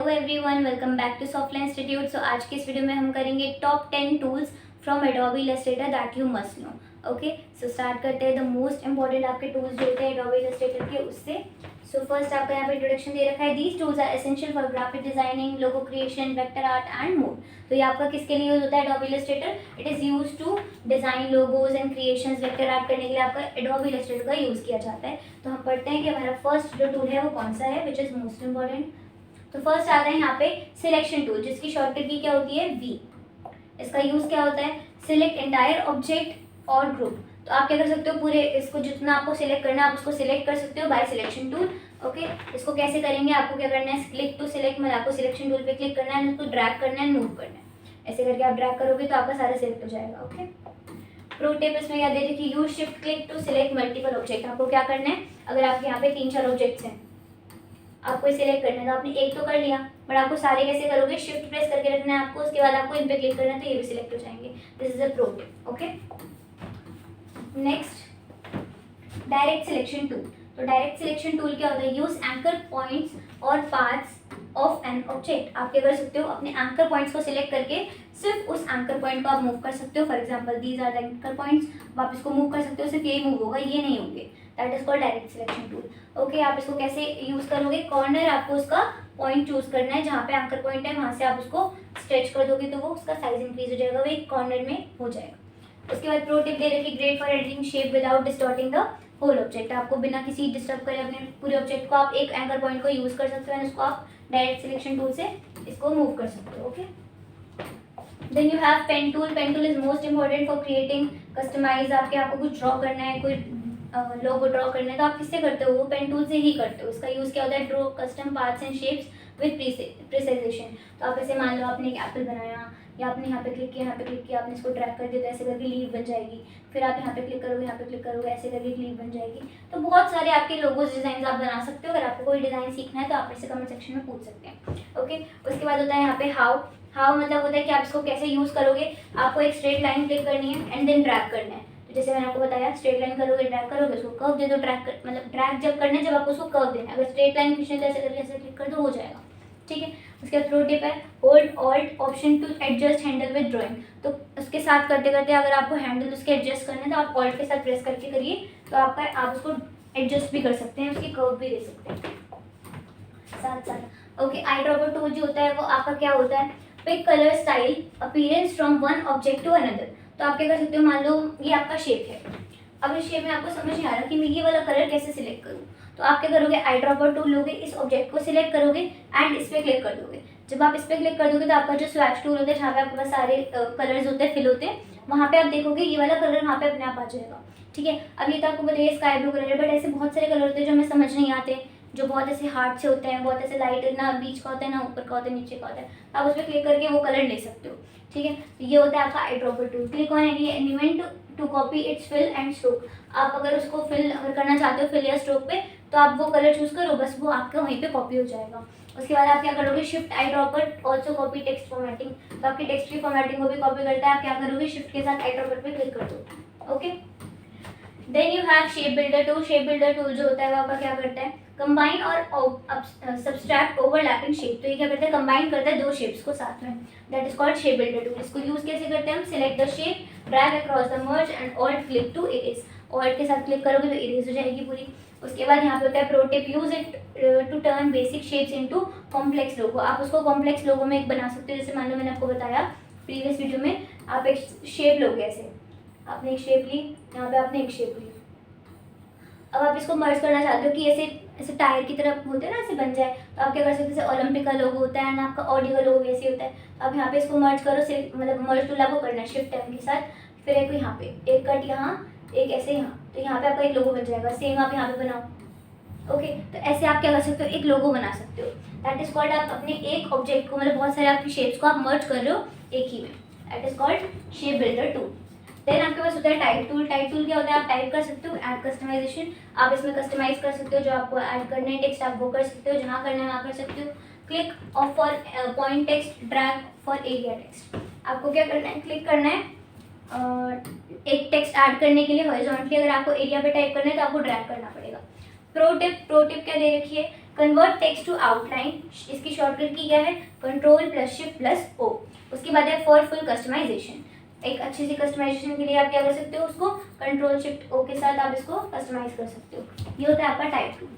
Hello everyone, welcome back to Softline institute. So आज के इस वीडियो में हम करेंगे top 10 tools from Adobe Illustrator that you must know. Okay, so start करते हैं। द मोस्ट इंपॉर्टेंट आपके टूल्स जो होते हैं एडोबी इलस्ट्रेटर के उससे। सो फर्स्ट आपका यहाँ पे इंट्रोडक्शन दे रखा है, these tools are essential for graphic designing, logo creation, vector art and more. तो ये आपका किसके लिए यूज होता है Adobe Illustrator? It is use to design logos and creations, vector art करने के लिए आपका एडोबी इलस्ट्रेटर का यूज किया जाता है। तो हम पढ़ते हैं कि हमारा फर्स्ट जो टूल है वो कौन सा है, विच इज मोस्ट इंपॉर्टेंट। तो फर्स्ट आता है यहाँ पे सिलेक्शन टूल, जिसकी शॉर्टकट की क्या होती है, वी। इसका यूज क्या होता है, सिलेक्ट एंटायर ऑब्जेक्ट और ग्रुप। तो आप क्या कर सकते हो, पूरे इसको जितना आपको सिलेक्ट करना है आप उसको सिलेक्ट कर सकते हो बाय सिलेक्शन टूल। ओके, इसको कैसे करेंगे, आपको क्या करना है, क्लिक टू सिलेक्ट, मतलब आपको सिलेक्शन टूल पे क्लिक करना है, उसको ड्रैग करना है, मूव करना है। ऐसे करके आप ड्रैग करोगे तो आपका सारा सिलेक्ट हो जाएगा। ओके, प्रो टिप इसमें क्या दे रखी, use shift click to select multiple object. आपको क्या करना है, अगर आपके यहाँ पे 3-4 ऑब्जेक्ट्स हैं, आपको सिलेक्ट करना है, तो आपने एक तो कर लिया, बट आपको सारे कैसे करोगे, शिफ्ट प्रेस करके रखना है आपको, उसके बाद आपको इन पे क्लिक करना है तो ये भी सिलेक्ट हो जाएंगे। This is a pro tip. Okay, next direct selection tool. तो डायरेक्ट सिलेक्शन टूल क्या होता है, यूज एंकर पॉइंट्स और पाथ्स ऑफ एन ऑब्जेक्ट। आप क्या कर सकते हो, अपने एंकर पॉइंट्स को सिलेक्ट करके सिर्फ उस एंकर पॉइंट को आप मूव कर सकते हो। For example these are the anchor points, आप इसको मूव कर सकते हो, सिर्फ यही मूव होगा, ये नहीं होंगे। That is called direct selection tool. Okay, आप इसको कैसे यूज करोगे, कॉर्नर आपको उसका पॉइंट चूज करना है, जहाँ पे एंकर पॉइंट है वहां से आप उसको स्ट्रेच कर दोगे तो वो उसका साइज इंक्रीज हो जाएगा, वो एक कॉर्नर में हो जाएगा। उसके बाद प्रो टिप दे रखी, great for editing shape without distorting the whole object. आपको बिना किसी डिस्टर्ब करे अपने पूरे ऑब्जेक्ट को आप एक एंकर पॉइंट को यूज कर सकते हो, उसको आप डायरेक्ट सिलेक्शन टूल से इसको मूव कर सकते हो। Okay, then you have pen tool. Pen tool is most important for creating customize. आपको कुछ ड्रॉ करना है, कोई लोगो ड्रॉ करना है तो आप किससे करते हो, वो पेन टूल से ही करते हो। इसका यूज क्या होता है, draw custom paths and shapes with precision. तो आप ऐसे मान लो आपने एक एप्पल बनाया, या आपने यहाँ पे क्लिक किया, यहाँ पे क्लिक किया, आपने इसको ड्रैग कर दिया तो ऐसे करके लीव बन जाएगी। फिर आप यहाँ पे क्लिक करोगे, यहाँ पे क्लिक करोगे, ऐसे करके लीव बन जाएगी। तो बहुत सारे आपके लोगोस डिजाइन आप बना सकते हो। अगर आपको कोई डिजाइन सीखना है तो आप मेरे से कमेंट सेक्शन में पूछ सकते हैं। ओके, उसके बाद होता है यहाँ पे हाउ। हाउ मतलब होता है कि आप इसको कैसे यूज करोगे। आपको एक स्ट्रेट लाइन क्लिक करनी है एंड देन ड्रैग करना है। तो जैसे मैंने आपको बताया, स्ट्रेट लाइन करोगे, ड्रैग करोगे, उसको कर्व दे दो, ड्रैग कर, मतलब ड्रैग जब करना है जब आपको उसको कर्व देना है। अगर स्ट्रेट लाइन खींचना है तो ऐसे करके ऐसे क्लिक कर दो, हो जाएगा। ठीक है, उसके बाद प्रो टिप है, hold alt option to adjust handle with drawing. तो उसके साथ करते करते अगर आपको हैंडल उसके एडजस्ट करना है तो आप ऑल्ट के साथ प्रेस करके करिए, तो आपका आप उसको एडजस्ट भी कर सकते हैं, उसकी कर्व भी दे सकते हैं साथ साथ। ओके, आई ड्रॉपर टूल जो होता है वो आपका क्या होता है, pick colour style appearance from one object to another. तो आप क्या कर सकते हो, मान लो ये आपका शेप है, अब इस शेप में आपको समझ नहीं आ रहा कि मैं ये वाला कलर कैसे सिलेक्ट करूँ, तो आप क्या करोगे, आई ड्रॉपर टूल लोगे, इस ऑब्जेक्ट को सिलेक्ट करोगे एंड इस पर क्लिक कर दोगे। जब आप इस पर क्लिक कर दोगे तो आपका जो स्वैच टूल होता है, जहाँ पे आपके पास सारे कलर्स होते हैं, फिल होते हैं, वहाँ पे आप देखोगे ये वाला कलर वहाँ पे अपने आप आ जाएगा। ठीक है, अब ये तो आपको बताइए स्काई ब्लू कलर है, बट ऐसे बहुत सारे कलर होते हैं जो हमें समझ नहीं आते, जो बहुत ऐसे हार्ड से होते हैं, बहुत ऐसे लाइट, ना बीच का होता है ना ऊपर का होता है, नीचे का होता है। आप उस पर क्लिक करके वो कलर ले सकते हो। ठीक है, ये होता है आपका eye dropper tool. Click on any element to copy its fill and stroke. आप अगर उसको फिल अगर करना चाहते हो, फिल या स्ट्रोक पे, तो आप वो कलर चूज करो, बस वो आपका वहीं पे कॉपी हो जाएगा। उसके बाद आप क्या करोगे, shift eye dropper also copy text formatting. तो आपकी टेक्स्ट की फॉर्मेटिंग को भी कॉपी करता है। आप क्या करोगे, शिफ्ट के साथ आई ड्रॉपर पे क्लिक कर दो। Okay, then you have shape builder tool. Shape builder tool जो होता है वो आपका क्या करता है, कंबाइन और सब्सट्रैक्ट ओवरलैपिंग शेप। तो ये क्या करता है, कंबाइन करता है दो शेप्स को साथ में। That is called shape builder tool. इसको यूज कैसे करते हैं हम, select the shape, drag across the merge and alt click to erase. Alt के साथ क्लिक करोगे तो इरेज हो जाएगी पूरी। उसके बाद यहाँ पे होता है pro tip, use it to turn basic shapes into complex logo. आप उसको कॉम्प्लेक्स लोगो में एक बना सकते हो। जैसे मान लो मैंने आपको बताया प्रीवियस वीडियो में, आप एक शेप लोगे, ऐसे आपने एक शेप ली, यहाँ पे आपने एक शेप ली, अब आप इसको मर्ज करना चाहते हो कि ऐसे ऐसे टायर की तरफ होते हैं ना, ऐसे बन जाए, तो आप क्या कर सकते हो, जैसे ओलंपिक का लोगो होता है ना, आपका ऑडी का लोगो वैसे होता है। तो आप यहाँ पे इसको मर्ज करो, मतलब मर्ज टूल आपको करना है शिफ्ट एम के साथ, फिर एक यहाँ पे एक कट, यहाँ एक ऐसे, यहाँ तो यहाँ पे आपका एक लोगो बन जाएगा। सेम आप यहाँ पे बनाओ। ओके, तो ऐसे आप क्या कर सकते हो, एक लोगो बना सकते हो। दैट इज कॉल्ड, आप अपने एक ऑब्जेक्ट को, मतलब बहुत सारे आपकी शेप्स को आप मर्ज कर रहे हो एक ही में। That is called shape builder tool. Then आपके पास होता है टाइप टूल। टाइप टूल क्या होता है, आप टाइप कर सकते हो, ऐड कस्टमाइजेशन। आप इसमें कस्टमाइज कर सकते हो, जो आपको ऐड करना है टेक्स्ट आप वो कर सकते हो, जहाँ करना है वहाँ कर सकते हो। Click of for point text, drag for area text. आपको क्या करना है, क्लिक करना है एक टेक्स्ट ऐड करने के लिए हॉरिजॉन्टली। अगर आपको एरिया पे टाइप करना है तो आपको ड्रैग करना पड़ेगा। प्रो टिप क्या दे रखी है, कन्वर्ट टेक्स्ट टू आउटलाइन, इसकी शॉर्टकट की क्या है, control plus shift plus O. उसके बाद है फॉर फुल कस्टमाइजेशन, एक अच्छी सी कस्टमाइजेशन के लिए आप क्या कर सकते हो, उसको कंट्रोल शिफ्ट ओ के साथ आप इसको कस्टमाइज कर सकते हो। ये होता है आपका type tool.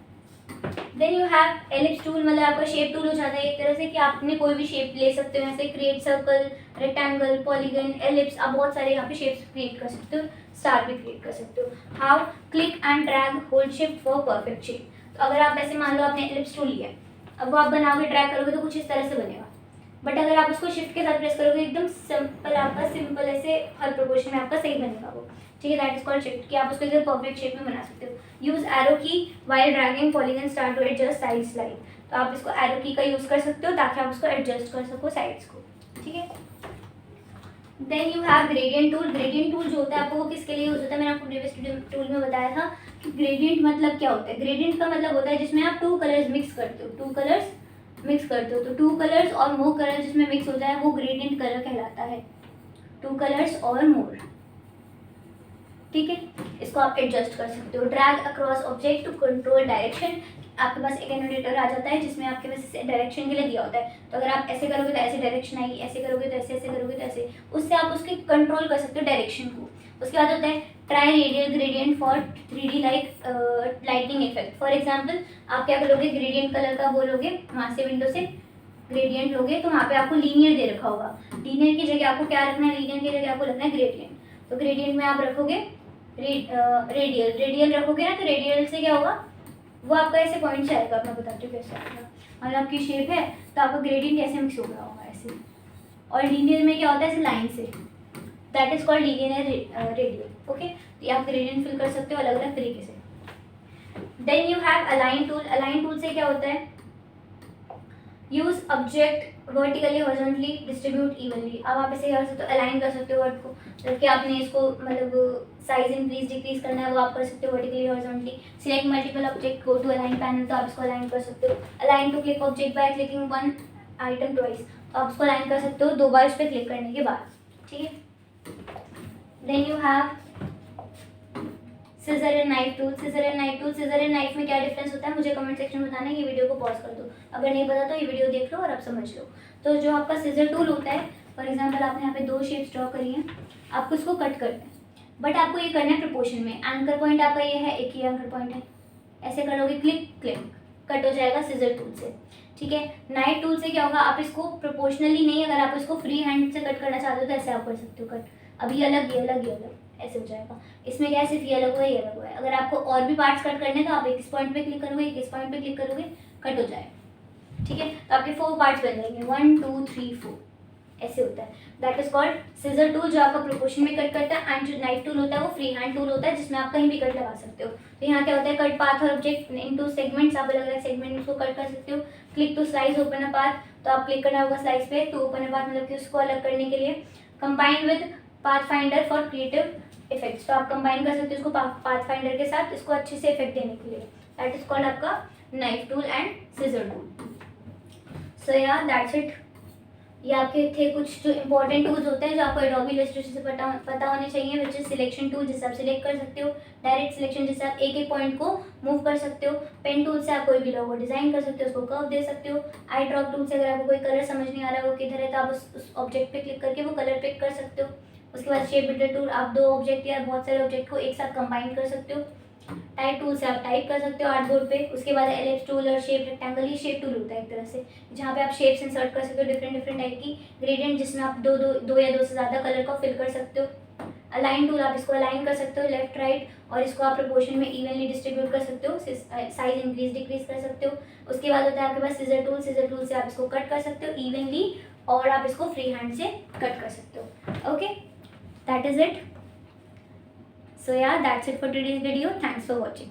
Then you have ellipse tool, मतलब आपका शेप टूल हो जाता है एक तरह से कि आपने कोई भी शेप ले सकते हो, जैसे create circle, rectangle, polygon, ellipse, आप बहुत सारे यहाँ पे शेप्स क्रिएट कर सकते हो, स्टार भी क्रिएट कर सकते हो। How, click and drag hold shift for perfect shape. तो अगर आप ऐसे मान लो आपने एलिप्स टूल लिया है, अब वो आप बनाओगे, ड्रैग करोगे तो कुछ इस तरह से बनेगा, बट अगर आप उसको शिफ्ट के साथ प्रेस करोगे एकदम सिंपल, आपका सिंपल ऐसे हर प्रोपोर्शन में आपका सही बनेगा वो, ठीक है। दैट इज कॉल्ड शिफ्ट, कि आप उसको एकदम परफेक्ट शेप में बना सकते हो। Use arrow key while dragging polygon star to adjust side slide, तो आप इसको एरो की का यूज कर सकते हो ताकि आप उसको एडजस्ट कर सको साइड्स को, ठीक है। Then you have gradient tool. Gradient tool जो होता है आपको वो किसके लिए यूज होता है, मैंने आपको प्रीवियस टूल में बताया था कि ग्रेडियंट मतलब क्या होता है। ग्रेडियंट का मतलब होता है जिसमें आप टू कलर्स मिक्स करते हो, टू कलर्स मिक्स करते हो, तो टू कलर्स और मोर कलर जिसमें मिक्स होता है वो ग्रेडियंट कलर कहलाता है, टू कलर्स और मोर, ठीक है। इसको आप एडजस्ट कर सकते हो। Drag across object to control direction, आपके पास एक एनोटेटर आ जाता है जिसमें आपके पास डायरेक्शन के लिए दिया होता है, तो अगर आप ऐसे करोगे तो ऐसे डायरेक्शन आएगी, ऐसे करोगे तो ऐसे, ऐसे करोगे तो ऐसे, उससे आप उसके कंट्रोल कर सकते हो डायरेक्शन को। उसके बाद होता है try radial gradient for 3D like lighting effect. For example आप क्या करोगे, ग्रेडियंट कलर का वो लोगे, वहाँ से विंडो से ग्रेडियंट लोगे तो वहाँ पे आपको लीनियर दे रखा होगा, लीनियर की जगह आपको क्या रखना है, लीनियर की जगह आपको रखना है ग्रेडियंट। तो ग्रेडियंट में आप रखोगे रेडियल, रेडियल रखोगे ना, तो रेडियल से क्या होगा, वो आपका ऐसे पॉइंट से आएगा। मैं बताती हूँ कैसे आएगा। मतलब आपकी शेप है तो आपका ग्रेडियंट कैसे मिक्स हो रहा होगा ऐसे, और लीनियर में क्या होता है ऐसे लाइन से, that is called linear radial, okay. तो आप ग्रेडियंट फिल कर सकते हो अलग अलग तरीके से। Then you have align tool. Align tool से क्या होता है, use object vertically horizontally distribute evenly. अब आप ऐसे कर सकते हो, अलाइन कर सकते हो वर्ड को, जब कि आपने इसको मतलब साइज इंक्रीज डिक्रीज करना है वो आप कर सकते हो vertically horizontally. Select multiple object, go to align panel, तो आप इसको अलाइन कर सकते हो। Align to click object by clicking one item twice, तो आप इसको अलाइन कर सकते हो दो बार इस पर क्लिक करने के बाद, ठीक है। Then you have scissor and knife tool. Scissor and knife tool, scissor and knife में क्या डिफरेंस होता है मुझे कमेंट सेक्शन में बताना है, ये वीडियो को पॉज कर दो, अगर नहीं पता तो ये वीडियो देख लो और आप समझ लो। तो जो आपका सिजर टूल होता है, फॉर एग्जांपल आपने यहाँ पे दो शेप्स ड्रॉ करी हैं, आपको इसको कट करना है, बट आपको ये करना है प्रोपोर्शन में। एंकर पॉइंट आपका ये है, एक ही एंकर पॉइंट है, ऐसे करोगे क्लिक क्लिक, कट हो जाएगा सिजर टूल से, ठीक है। नाइफ टूल से क्या होगा, आप इसको प्रोपोर्शनली नहीं, अगर आप इसको फ्री हैंड से कट करना चाहते हो तो ऐसे आप कर सकते हो कट, अब ये अलग, ये अलग, ये अलग, ऐसे हो जाएगा। इसमें क्या है, सिर्फ ये अलग हुआ है, ये अलग हुआ है। अगर आपको और भी पार्ट्स कट करने तो आप एक इस पॉइंट पे क्लिक करोगे, एक इस पॉइंट पे क्लिक करोगे, कट हो जाएगा, ठीक है। तो आपके 4 पार्ट्स बन जाएंगे, 1 2 3 4, ऐसे होता है। That is called scissor tool, जो आपका प्रोपोर्शन में कट करता है। एंड जो नाइफ टूल होता है वो फ्री हैंड टूल होता है जिसमें आप कहीं भी कट लगा सकते हो। तो यहाँ क्या होता है, कट पाथ और ऑब्जेक्ट इनटू सेगमेंट्स, आप अलग अलग सेगमेंट को कट कर सकते हो। Click to slice open a path, तो आप क्लिक करना होगा स्लाइस पे, तो ओपन अ पाथ मतलब कि उसको अलग करने के लिए। Combine with path finder for creative effects, तो आप कंबाइन कर सकते हो इसको पाथ फाइंडर के साथ, इसको अच्छे से इफेक्ट देने के लिए। दैट इज कॉल्ड आपका knife tool and scissor tool. So yeah that's it. ये आपके थे कुछ जो इंपॉर्टेंट टूल्स होते हैं जो आपको एडोबी इलस्ट्रेटर से पता होने चाहिए, विच इज सिलेक्शन टूल जिससे आप सिलेक्ट कर सकते हो, डायरेक्ट सिलेक्शन जिससे आप एक एक पॉइंट को मूव कर सकते हो, पेन टूल से आप कोई भी लोगो डिजाइन कर सकते हो, उसको कर्व दे सकते हो, आई ड्रॉप टूल से अगर आपको कोई कलर समझ नहीं आ रहा है वो किधर है तो आप उस ऑब्जेक्ट पे क्लिक करके वो कलर पिक कर सकते हो। उसके बाद शेप बिल्डर टूल, आप दो ऑब्जेक्ट या बहुत सारे ऑब्जेक्ट को एक साथ कंबाइन कर सकते हो। टाइप टूल से आप टाइप कर सकते हो आर्टबोर्ड पे। उसके बाद एलिप्स टूल और शेप रेक्टेंगल, ये शेप टूल होता है एक तरह से जहाँ पे आप शेप्स इंसर्ट कर सकते हो डिफरेंट डिफरेंट टाइप की। ग्रेडियंट जिसमें आप दो या दो से ज़्यादा कलर को फिल कर सकते हो। अलाइन टूल, आप इसको अलाइन कर सकते हो लेफ्ट राइट, और इसको आप प्रोपोर्शन में इवनली डिस्ट्रीब्यूट कर सकते हो, साइज इंक्रीज डिक्रीज कर सकते हो। उसके बाद होता है आपके पास सिजर टूल। सिजर टूल से आप इसको कट कर सकते हो इवनली, और आप इसको फ्री हैंड से कट कर सकते हो। Okay, that is it. So yeah, that's it for today's video. Thanks for watching.